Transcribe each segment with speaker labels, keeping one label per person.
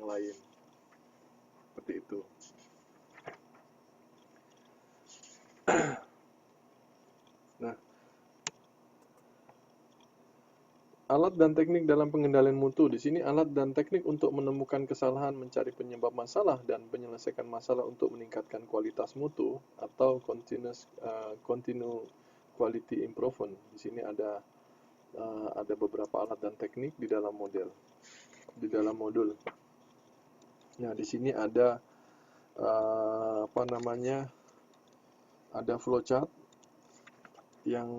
Speaker 1: lain. Seperti itu. Nah, alat dan teknik dalam pengendalian mutu. Di sini alat dan teknik untuk menemukan kesalahan, mencari penyebab masalah, dan menyelesaikan masalah untuk meningkatkan kualitas mutu atau continue quality improvement. Di sini ada beberapa alat dan teknik di dalam modul. Nah, di sini ada ada flowchart yang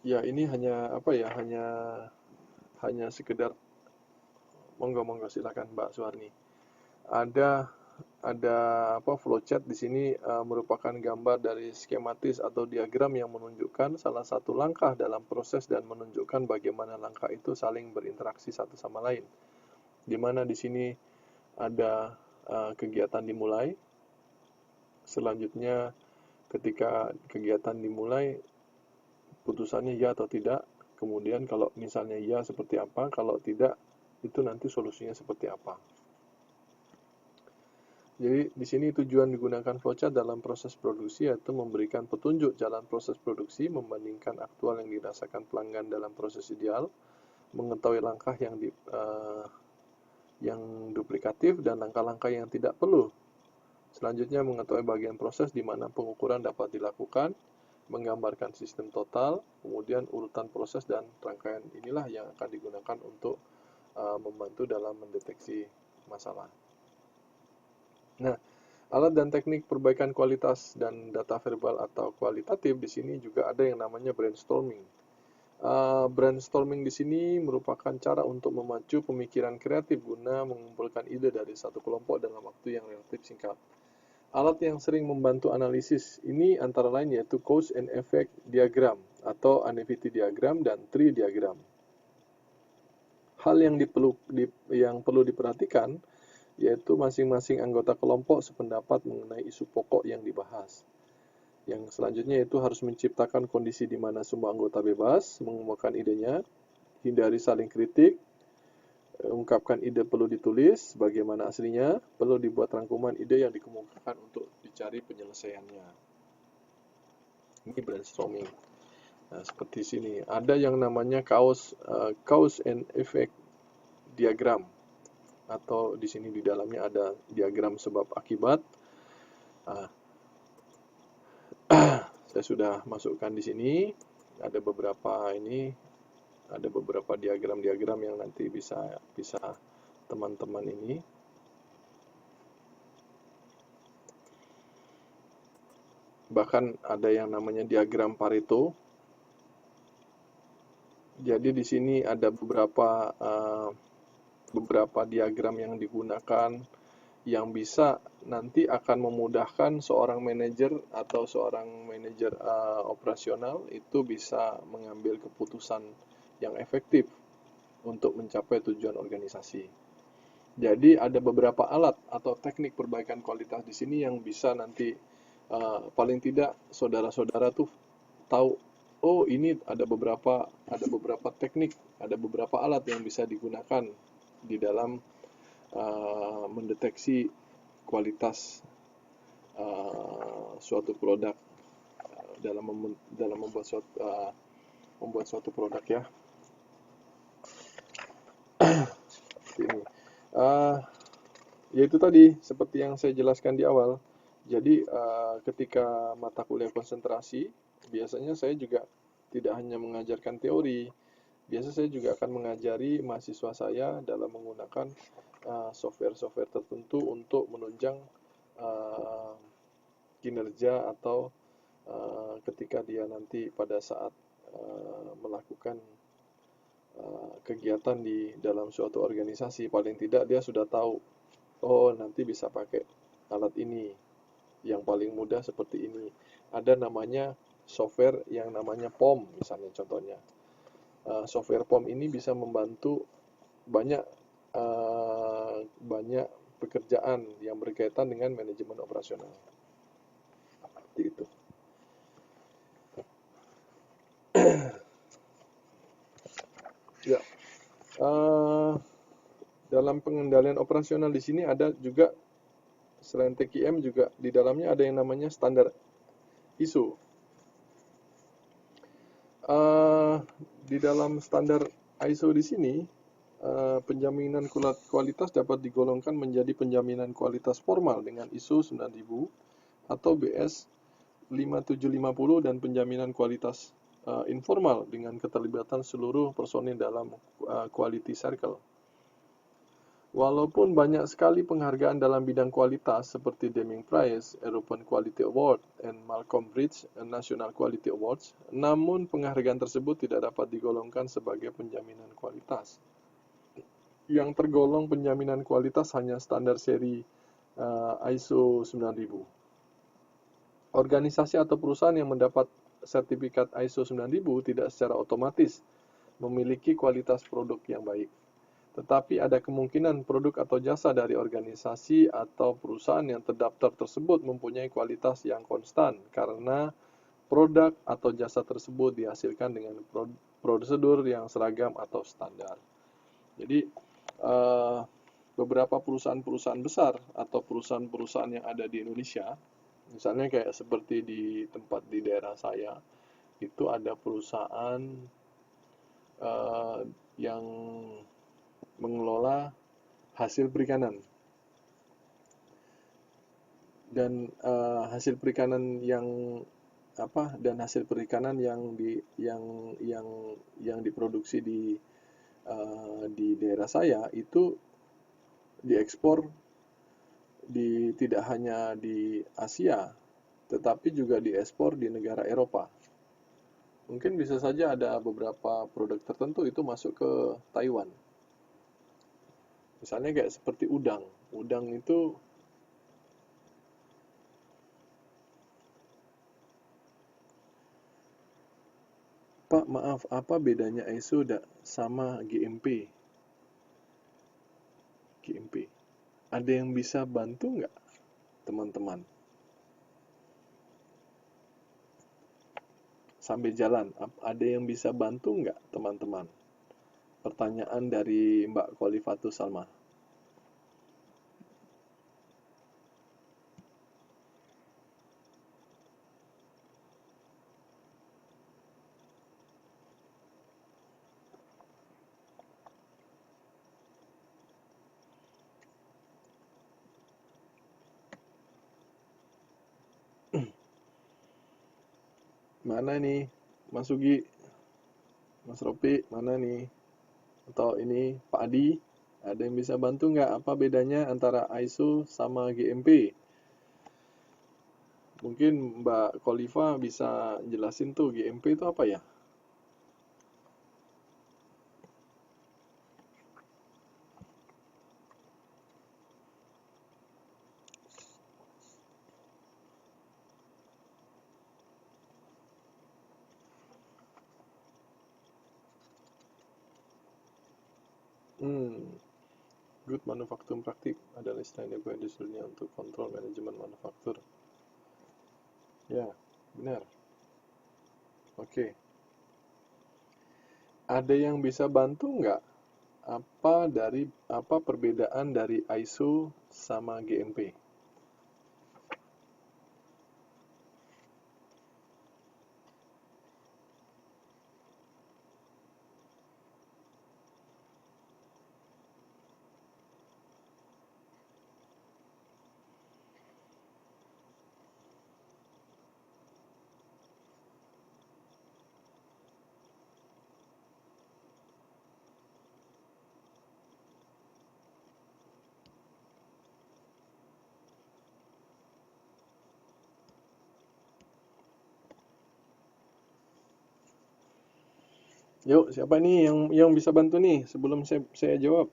Speaker 1: ya ini hanya hanya sekedar monggo silakan Mbak Suwarni. Ada flowchart di sini merupakan gambar dari skematis atau diagram yang menunjukkan salah satu langkah dalam proses dan menunjukkan bagaimana langkah itu saling berinteraksi satu sama lain. Di mana di sini ada kegiatan dimulai. Selanjutnya ketika kegiatan dimulai, putusannya ya atau tidak. Kemudian kalau misalnya ya seperti apa, kalau tidak itu nanti solusinya seperti apa. Jadi di sini tujuan digunakan flowchart dalam proses produksi yaitu memberikan petunjuk jalan proses produksi, membandingkan aktual yang dirasakan pelanggan dalam proses ideal, mengetahui langkah yang duplikatif dan langkah-langkah yang tidak perlu. Selanjutnya mengetahui bagian proses di mana pengukuran dapat dilakukan, menggambarkan sistem total, kemudian urutan proses dan rangkaian inilah yang akan digunakan untuk membantu dalam mendeteksi masalah. Nah, alat dan teknik perbaikan kualitas dan data verbal atau kualitatif di sini juga ada yang namanya brainstorming. Brainstorming di sini merupakan cara untuk memacu pemikiran kreatif guna mengumpulkan ide dari satu kelompok dalam waktu yang relatif singkat. Alat yang sering membantu analisis ini antara lain yaitu cause and effect diagram atau Aneviti diagram dan tree diagram. Hal yang perlu diperhatikan yaitu masing-masing anggota kelompok sependapat mengenai isu pokok yang dibahas. Yang selanjutnya yaitu harus menciptakan kondisi di mana semua anggota bebas mengumumkan idenya, hindari saling kritik, ungkapkan ide perlu ditulis bagaimana aslinya, perlu dibuat rangkuman ide yang dikemukakan untuk dicari penyelesaiannya. Ini brainstorming. Nah, seperti sini ada yang namanya cause and effect diagram, atau di sini di dalamnya ada diagram sebab akibat. Saya sudah masukkan di sini. Ada beberapa diagram-diagram yang nanti bisa teman-teman ini. Bahkan ada yang namanya diagram Pareto. Jadi di sini ada beberapa diagram yang digunakan yang bisa nanti akan memudahkan seorang manajer atau seorang manajer operasional itu bisa mengambil keputusan yang efektif untuk mencapai tujuan organisasi. Jadi ada beberapa alat atau teknik perbaikan kualitas di sini yang bisa nanti paling tidak saudara-saudara tuh tahu, oh ini ada beberapa teknik, ada beberapa alat yang bisa digunakan di dalam mendeteksi kualitas suatu produk dalam membuat suatu produk ya. Ini yaitu tadi seperti yang saya jelaskan di awal. Jadi ketika mata kuliah konsentrasi biasanya saya juga tidak hanya mengajarkan teori. Biasa saya juga akan mengajari mahasiswa saya dalam menggunakan software-software tertentu untuk menunjang kinerja atau ketika dia nanti pada saat melakukan kegiatan di dalam suatu organisasi, paling tidak dia sudah tahu, oh nanti bisa pakai alat ini, yang paling mudah seperti ini. Ada namanya software yang namanya POM misalnya contohnya. Software POM ini bisa membantu banyak pekerjaan yang berkaitan dengan manajemen operasional. Seperti itu. Ya. dalam pengendalian operasional di sini ada juga selain TQM juga di dalamnya ada yang namanya standar ISO. Di dalam standar ISO di sini, penjaminan kualitas dapat digolongkan menjadi penjaminan kualitas formal dengan ISO 9000 atau BS 5750 dan penjaminan kualitas informal dengan keterlibatan seluruh personil dalam quality circle. Walaupun banyak sekali penghargaan dalam bidang kualitas seperti Deming Prize, European Quality Award, dan Malcolm Bridge National Quality Awards, namun penghargaan tersebut tidak dapat digolongkan sebagai penjaminan kualitas. Yang tergolong penjaminan kualitas hanya standar seri ISO 9000. Organisasi atau perusahaan yang mendapat sertifikat ISO 9000 tidak secara otomatis memiliki kualitas produk yang baik. Tetapi ada kemungkinan produk atau jasa dari organisasi atau perusahaan yang terdaftar tersebut mempunyai kualitas yang konstan karena produk atau jasa tersebut dihasilkan dengan prosedur yang seragam atau standar. Jadi, beberapa perusahaan-perusahaan besar atau perusahaan-perusahaan yang ada di Indonesia, misalnya kayak seperti di tempat di daerah saya, itu ada perusahaan yang mengelola hasil perikanan dan hasil perikanan yang yang diproduksi di daerah saya itu diekspor tidak hanya di Asia tetapi juga diekspor di negara Eropa. Mungkin bisa saja ada beberapa produk tertentu itu masuk ke Taiwan. Misalnya kayak seperti udang. Udang itu Pak, maaf, apa bedanya ISO sama GMP? GMP. Ada yang bisa bantu nggak, teman-teman? Sambil jalan, ada yang bisa bantu nggak, teman-teman? Pertanyaan dari Mbak Khalifatus Salma. Mana nih, Mas Sugi, Mas Ropi, mana nih? Atau ini Pak Adi, ada yang bisa bantu nggak? Apa bedanya antara ISO sama GMP? Mungkin Mbak Khalifa bisa jelasin tuh GMP itu apa ya? Good manufacturing praktik adalah istilah yang dipakai di seluruh dunia untuk kontrol manajemen manufaktur. Ya, benar. Oke. Ada yang bisa bantu nggak? Apa perbedaan dari ISO sama GMP? Yuk, siapa nih yang bisa bantu nih sebelum saya jawab?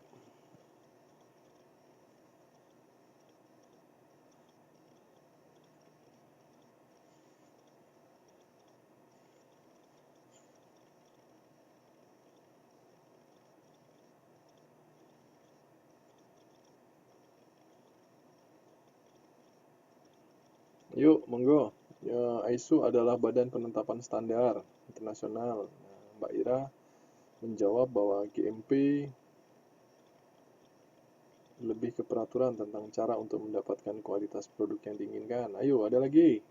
Speaker 1: Yuk, monggo. Ya, ISO adalah Badan Penetapan Standar Internasional. Nah, Mbak Ira menjawab bahwa GMP lebih ke peraturan tentang cara untuk mendapatkan kualitas produk yang diinginkan. Ayo, ada lagi.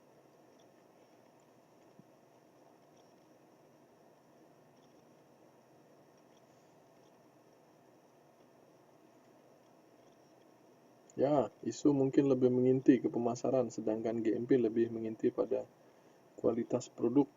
Speaker 1: Ya, ISO mungkin lebih menginti ke pemasaran, sedangkan GMP lebih menginti pada kualitas produk.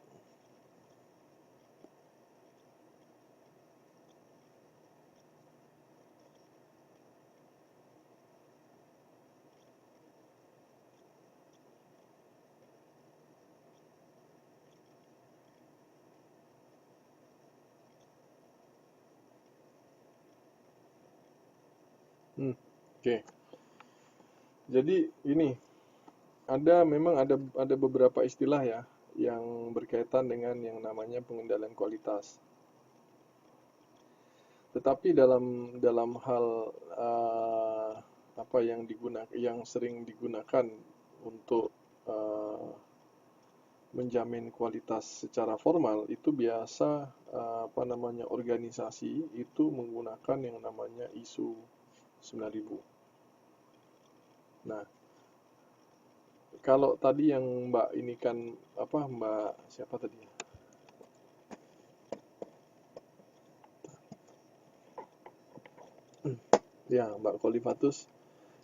Speaker 1: Oke. Jadi ini memang ada beberapa istilah ya yang berkaitan dengan yang namanya pengendalian kualitas. Tetapi dalam hal apa yang sering digunakan untuk uh, menjamin kualitas secara formal itu biasa apa namanya organisasi itu menggunakan yang namanya ISO 9000. Nah, kalau tadi yang Mbak ini kan apa Mbak siapa tadi? Ya, Mbak Khalifatus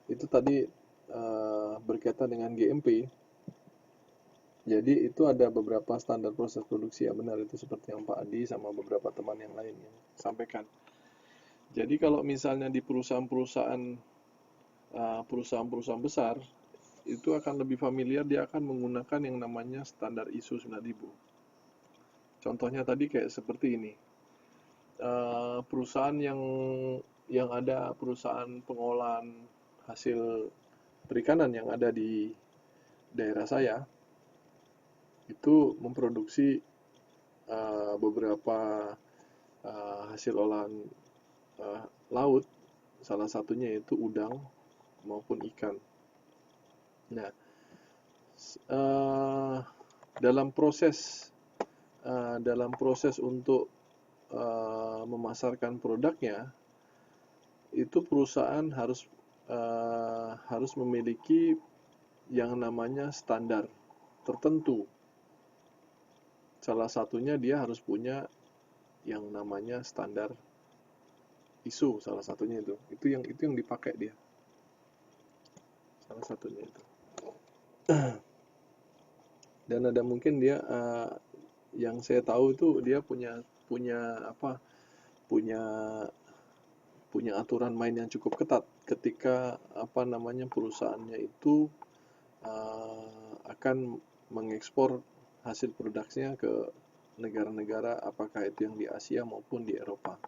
Speaker 1: itu tadi berkaitan dengan GMP. Jadi itu ada beberapa standar proses produksi ya benar itu seperti yang Pak Adi sama beberapa teman yang lain yang sampaikan. Jadi kalau misalnya di perusahaan-perusahaan besar itu akan lebih familiar dia akan menggunakan yang namanya standar ISO 9000. Contohnya tadi kayak seperti ini. Perusahaan yang ada perusahaan pengolahan hasil perikanan yang ada di daerah saya itu memproduksi beberapa hasil olahan laut, salah satunya yaitu udang maupun ikan. Nah, uh, dalam proses untuk memasarkan produknya itu perusahaan harus memiliki yang namanya standar tertentu. Salah satunya dia harus punya yang namanya standar ISO, salah satunya itu. Itu yang dipakai dia. Salah satunya itu. Dan ada mungkin dia yang saya tahu itu dia punya punya apa? punya punya aturan main yang cukup ketat ketika apa namanya perusahaannya itu akan mengekspor hasil produksinya ke negara-negara apakah itu yang di Asia maupun di Eropa.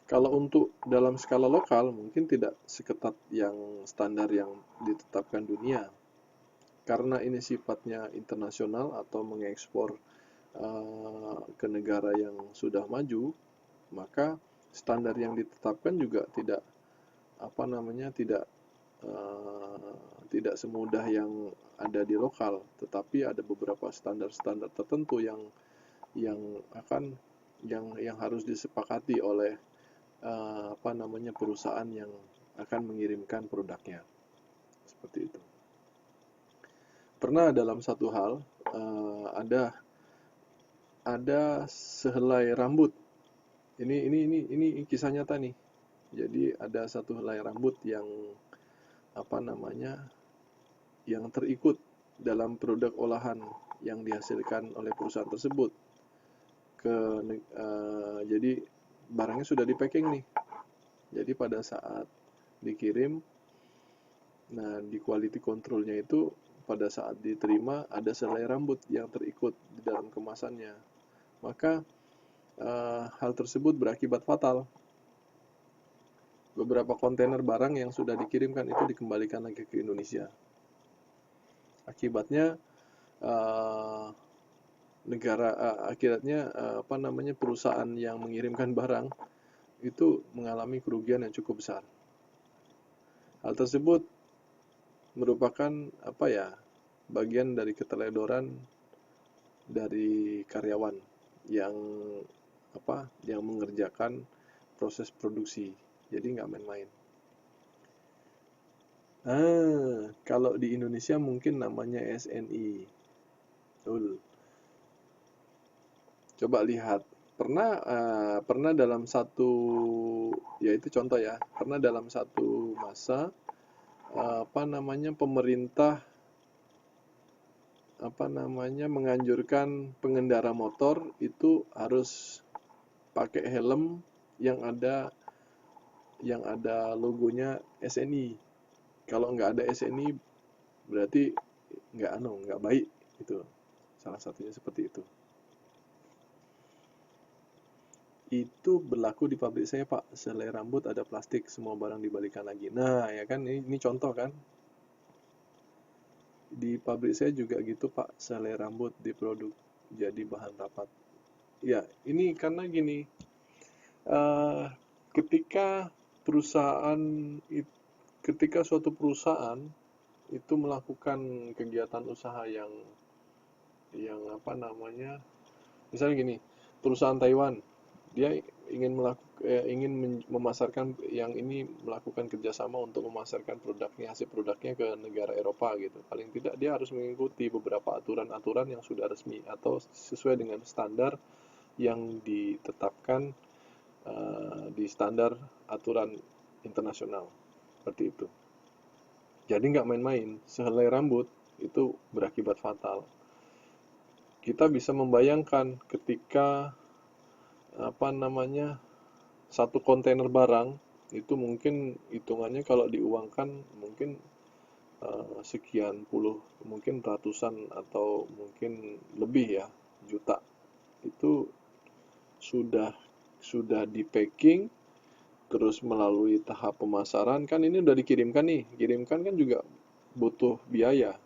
Speaker 1: Kalau untuk dalam skala lokal mungkin tidak seketat yang standar yang ditetapkan dunia. Karena ini sifatnya internasional atau mengekspor ke negara yang sudah maju, maka standar yang ditetapkan juga tidak apa namanya tidak semudah yang ada di lokal, tetapi ada beberapa standar-standar tertentu yang akan yang harus disepakati oleh apa namanya perusahaan yang akan mengirimkan produknya. Seperti itu. Pernah dalam satu hal ada sehelai rambut. Ini kisah nyata nih. Jadi ada satu helai rambut yang apa namanya yang terikut dalam produk olahan yang dihasilkan oleh perusahaan tersebut jadi barangnya sudah di packing nih. Jadi pada saat dikirim, nah di quality controlnya itu pada saat diterima ada selai rambut yang terikut di dalam kemasannya. Maka hal tersebut berakibat fatal. Beberapa kontainer barang yang sudah dikirimkan itu dikembalikan lagi ke Indonesia. Akibatnya apa namanya perusahaan yang mengirimkan barang itu mengalami kerugian yang cukup besar. Hal tersebut merupakan apa ya bagian dari keteledoran dari karyawan yang yang mengerjakan proses produksi. Jadi nggak main-main. Kalau di Indonesia mungkin namanya SNI. Betul. Coba lihat. Pernah dalam satu, ya itu contoh ya, pernah dalam satu masa pemerintah menganjurkan pengendara motor itu harus pakai helm yang ada logonya SNI. Kalau nggak ada SNI berarti nggak baik itu. Salah satunya seperti itu. Itu berlaku di pabrik saya, Pak. Selai rambut ada plastik, semua barang dibalikan lagi. Nah, ya kan, ini contoh kan. Di pabrik saya juga gitu, Pak. Selai rambut diproduk jadi bahan rapat. Ya, ini karena gini, eh, ketika perusahaan, ketika suatu perusahaan itu melakukan kegiatan usaha yang apa namanya, misalnya gini, perusahaan Taiwan dia ingin memasarkan yang ini, melakukan kerjasama untuk memasarkan hasil produknya ke negara Eropa gitu. Paling tidak dia harus mengikuti beberapa aturan-aturan yang sudah resmi atau sesuai dengan standar yang ditetapkan di standar aturan internasional seperti itu. Jadi nggak main-main, sehelai rambut itu berakibat fatal. Kita bisa membayangkan ketika satu kontainer barang itu mungkin hitungannya kalau diuangkan mungkin sekian puluh, mungkin ratusan atau mungkin lebih ya juta. Itu sudah di packing, terus melalui tahap pemasaran, kan ini udah dikirimkan nih. Kirimkan kan juga butuh biaya.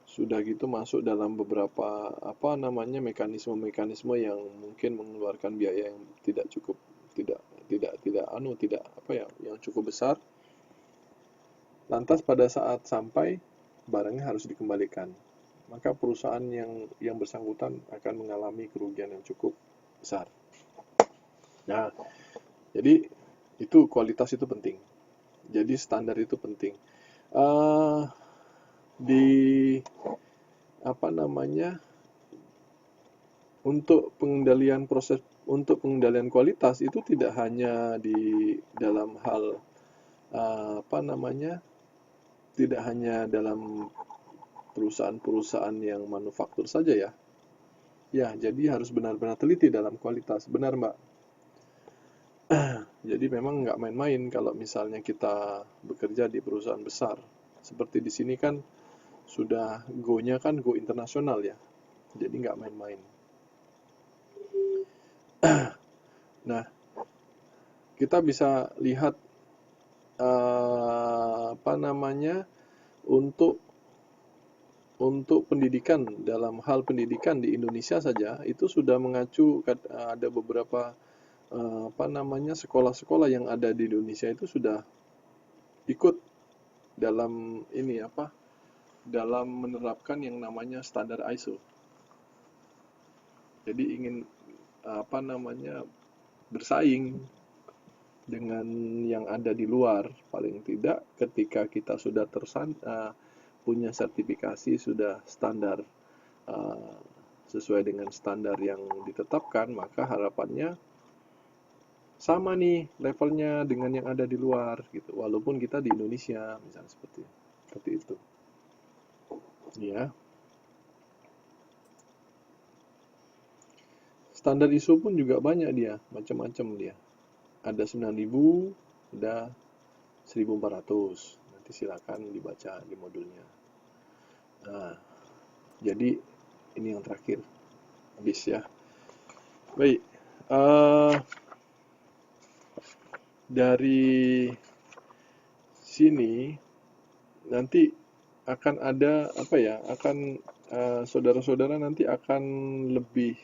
Speaker 1: Sudah gitu masuk dalam beberapa mekanisme-mekanisme yang mungkin mengeluarkan biaya yang tidak cukup, tidak tidak yang cukup besar. Lantas pada saat sampai, barangnya harus dikembalikan. Maka perusahaan yang bersangkutan akan mengalami kerugian yang cukup besar. Nah, jadi itu kualitas itu penting. Jadi standar itu penting. Uh, di apa namanya untuk pengendalian kualitas itu tidak hanya di dalam hal tidak hanya dalam perusahaan-perusahaan yang manufaktur saja ya. Ya, jadi harus benar-benar teliti dalam kualitas. Benar, Mbak. Jadi memang nggak main-main kalau misalnya kita bekerja di perusahaan besar. Seperti di sini kan sudah go-nya kan go internasional ya. Jadi nggak main-main. Nah, kita bisa lihat untuk pendidikan, dalam hal pendidikan di Indonesia saja itu sudah mengacu, ada beberapa sekolah-sekolah yang ada di Indonesia itu sudah ikut dalam dalam menerapkan yang namanya standar ISO. Jadi ingin bersaing dengan yang ada di luar. Paling tidak ketika kita sudah punya sertifikasi, sudah standar sesuai dengan standar yang ditetapkan, maka harapannya sama nih levelnya dengan yang ada di luar gitu, walaupun kita di Indonesia misalnya seperti itu ya. Standar ISO pun juga banyak, dia macam-macam, dia ada 9000, ada 1400, nanti silakan dibaca di modulnya. Nah, jadi ini yang terakhir habis ya. Baik, dari sini nanti akan ada saudara-saudara nanti akan lebih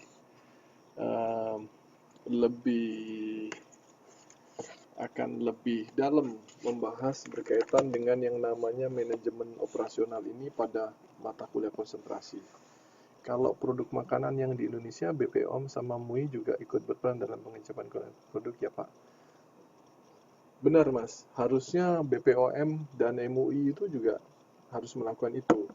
Speaker 1: dalam membahas berkaitan dengan yang namanya manajemen operasional ini pada mata kuliah konsentrasi. Kalau produk makanan yang di Indonesia, BPOM sama MUI juga ikut berperan dalam pengecapan produk ya Pak. Benar Mas, harusnya BPOM dan MUI itu juga harus melakukan itu.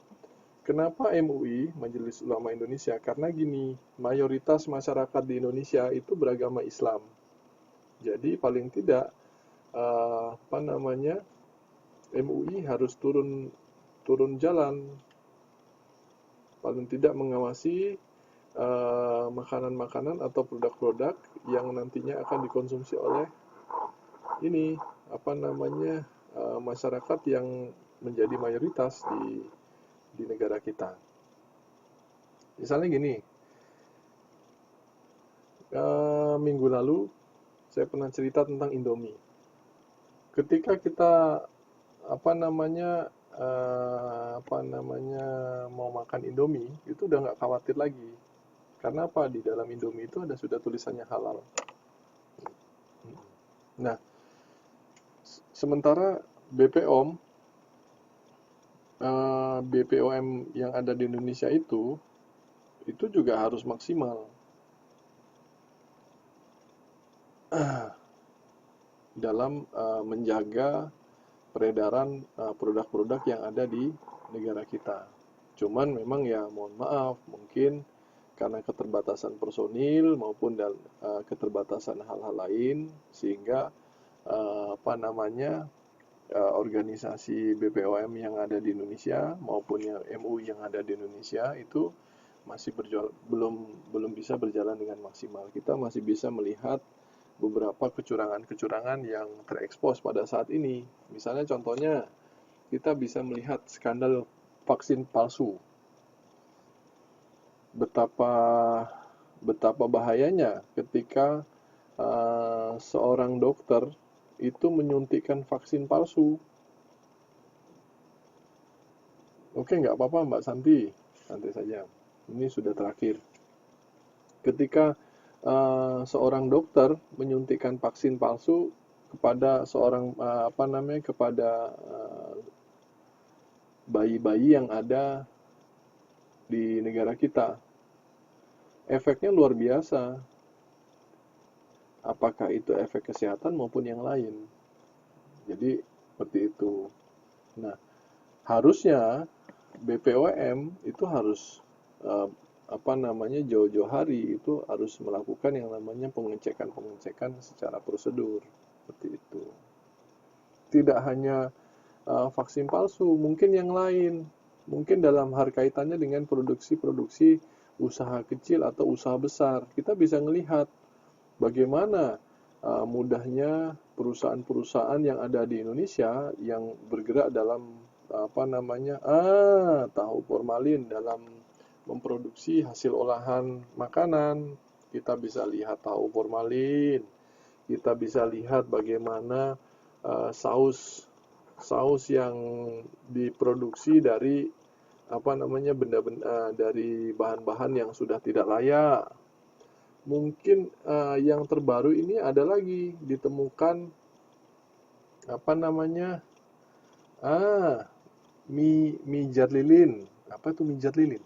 Speaker 1: Kenapa MUI, Majelis Ulama Indonesia? Karena gini, mayoritas masyarakat di Indonesia itu beragama Islam. Jadi paling tidak apa namanya, MUI harus turun turun jalan, paling tidak mengawasi makanan-makanan atau produk-produk yang nantinya akan dikonsumsi oleh ini apa namanya masyarakat yang menjadi mayoritas di negara kita. Misalnya gini, minggu lalu saya pernah cerita tentang Indomie. Ketika kita apa namanya mau makan Indomie, itu udah nggak khawatir lagi. Karena apa? Di dalam Indomie itu ada sudah tulisannya halal. Nah, sementara BPOM yang ada di Indonesia itu juga harus maksimal dalam menjaga peredaran produk-produk yang ada di negara kita. Cuman memang ya mohon maaf, mungkin karena keterbatasan personil maupun keterbatasan hal-hal lain sehingga apa namanya organisasi BPOM yang ada di Indonesia maupun yang MUI yang ada di Indonesia itu masih belum bisa berjalan dengan maksimal. Kita masih bisa melihat beberapa kecurangan-kecurangan yang terekspos pada saat ini. Misalnya contohnya kita bisa melihat skandal vaksin palsu. Betapa bahayanya ketika seorang dokter itu menyuntikkan vaksin palsu. Oke, nggak apa-apa Mbak Santi, santai saja. Ini sudah terakhir. Ketika seorang dokter menyuntikkan vaksin palsu kepada seorang kepada bayi-bayi yang ada di negara kita, efeknya luar biasa. Apakah itu efek kesehatan maupun yang lain. Jadi seperti itu. Nah, harusnya BPOM itu harus jauh-jauh hari itu harus melakukan yang namanya pengecekan secara prosedur seperti itu. Tidak hanya vaksin palsu, mungkin yang lain, mungkin dalam hal kaitannya dengan produksi-produksi usaha kecil atau usaha besar, kita bisa melihat bagaimana mudahnya perusahaan-perusahaan yang ada di Indonesia yang bergerak dalam tahu formalin dalam memproduksi hasil olahan makanan. Kita bisa lihat tahu formalin, kita bisa lihat bagaimana saus yang diproduksi dari benda-benda dari bahan-bahan yang sudah tidak layak. Mungkin yang terbaru ini ada lagi ditemukan mijat lilin. Apa itu mijat lilin?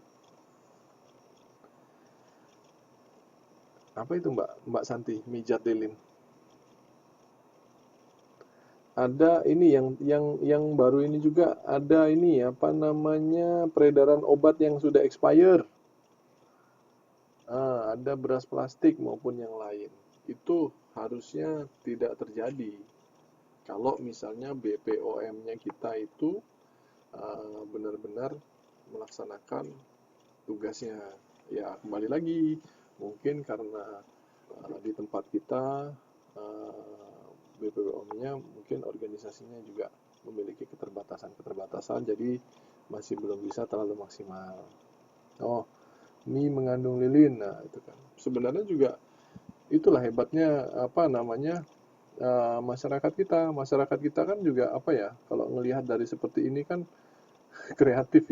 Speaker 1: Apa itu Mbak Santi, mijat lilin? Ada ini yang baru ini juga ada ini peredaran obat yang sudah expire. Ada beras plastik maupun yang lain. Itu harusnya tidak terjadi. Kalau misalnya BPOM-nya kita itu benar-benar melaksanakan tugasnya. Ya, kembali lagi, mungkin karena di tempat kita BPOM-nya mungkin organisasinya juga memiliki keterbatasan, jadi masih belum bisa terlalu maksimal. Oh, mie mengandung lilin, nah itu kan. Sebenarnya juga itulah hebatnya masyarakat kita kan juga kalau ngelihat dari seperti ini kan kreatif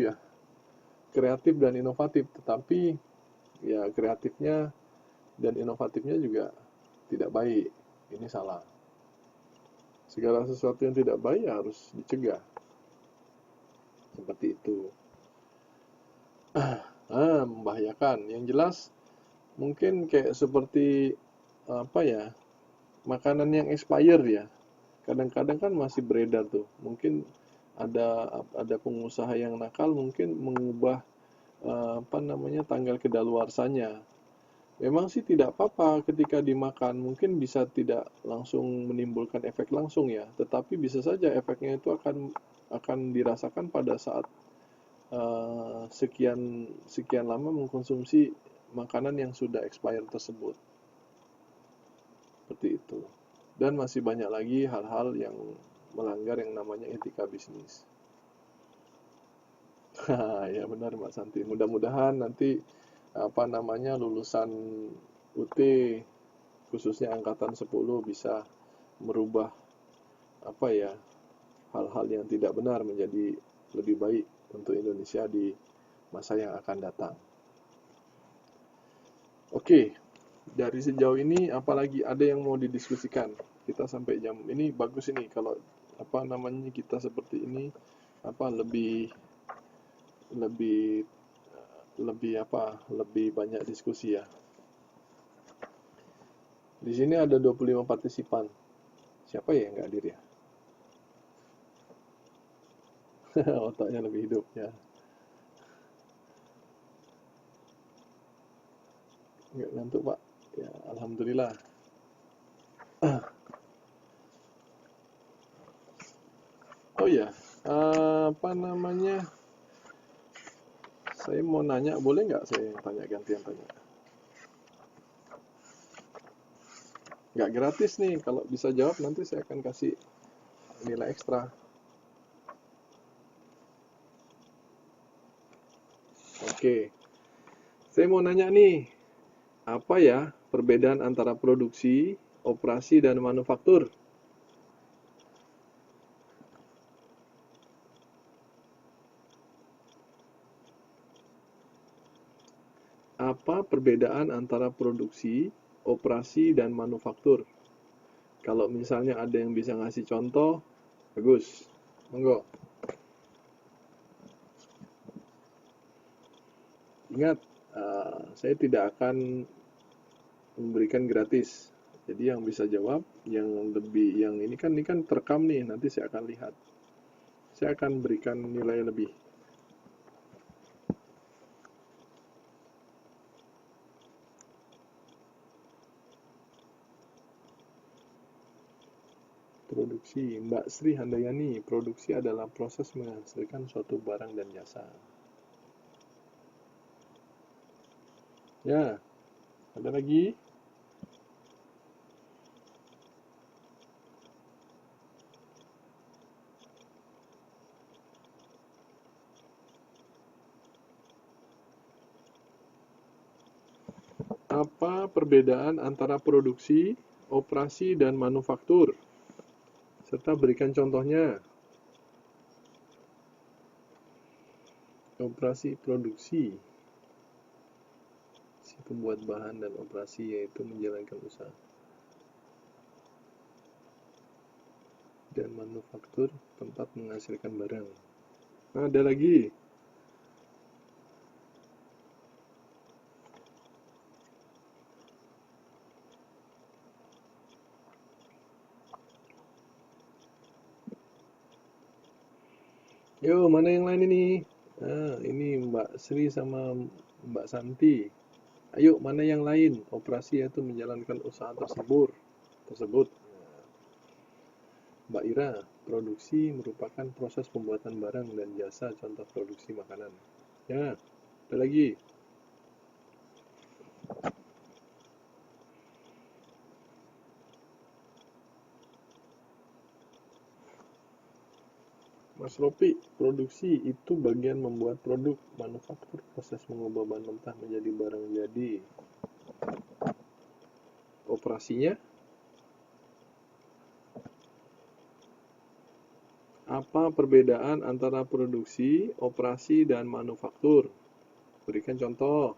Speaker 1: dan inovatif, tetapi ya kreatifnya dan inovatifnya juga tidak baik. Ini salah. Segala sesuatu yang tidak baik harus dicegah. Seperti itu. Membahayakan. Yang jelas mungkin kayak seperti makanan yang expired ya. kadang-kadang kan masih beredar tuh. Mungkin ada pengusaha yang nakal mungkin mengubah tanggal kedaluarsanya. Memang sih tidak apa-apa ketika dimakan, mungkin bisa tidak langsung menimbulkan efek langsung ya, tetapi bisa saja efeknya itu akan dirasakan pada saat sekian sekian lama mengkonsumsi makanan yang sudah expired tersebut. Seperti itu. Dan masih banyak lagi hal-hal yang melanggar yang namanya etika bisnis. Ya benar Mbak Santi. Mudah-mudahan nanti lulusan UT khususnya angkatan 10 bisa merubah hal-hal yang tidak benar menjadi lebih baik untuk Indonesia di masa yang akan datang. Oke, dari sejauh ini apalagi ada yang mau didiskusikan? Kita sampai jam ini bagus ini kalau kita seperti ini lebih lebih lebih banyak diskusi ya. Di sini ada 25 partisipan. Siapa ya yang nggak hadir ya? Otaknya lebih hidup ya. Nggak ngantuk Pak? Ya Alhamdulillah. Oh ya, saya mau nanya, boleh nggak saya yang tanya gantian tanya? Nggak gratis nih, kalau bisa jawab nanti saya akan kasih nilai ekstra. Oke, saya mau nanya nih, apa ya perbedaan antara produksi, operasi, dan manufaktur? Apa perbedaan antara produksi, operasi, dan manufaktur? Kalau misalnya ada yang bisa ngasih contoh, bagus. Monggo. Ingat, saya tidak akan memberikan gratis. Jadi yang bisa jawab, yang ini kan terekam nih, nanti saya akan lihat. Saya akan berikan nilai lebih. Produksi, Mbak Sri Handayani, produksi adalah proses menghasilkan suatu barang dan jasa. Ya, ada lagi? Apa perbedaan antara produksi, operasi, dan manufaktur? Serta berikan contohnya. Operasi produksi, si pembuat bahan, dan operasi yaitu menjalankan usaha. Dan manufaktur, tempat menghasilkan barang. Nah, ada lagi. Yo, mana yang lain ini? Ini Mbak Sri sama Mbak Santi. Ayo, mana yang lain? Operasi yaitu menjalankan usaha tersebut. Mbak Ira, produksi merupakan proses pembuatan barang dan jasa, contoh produksi makanan. Ya, ada lagi. Mas Ropi, produksi itu bagian membuat produk, manufaktur proses mengubah bahan mentah menjadi barang jadi. Operasinya, apa perbedaan antara produksi, operasi, dan manufaktur? Berikan contoh.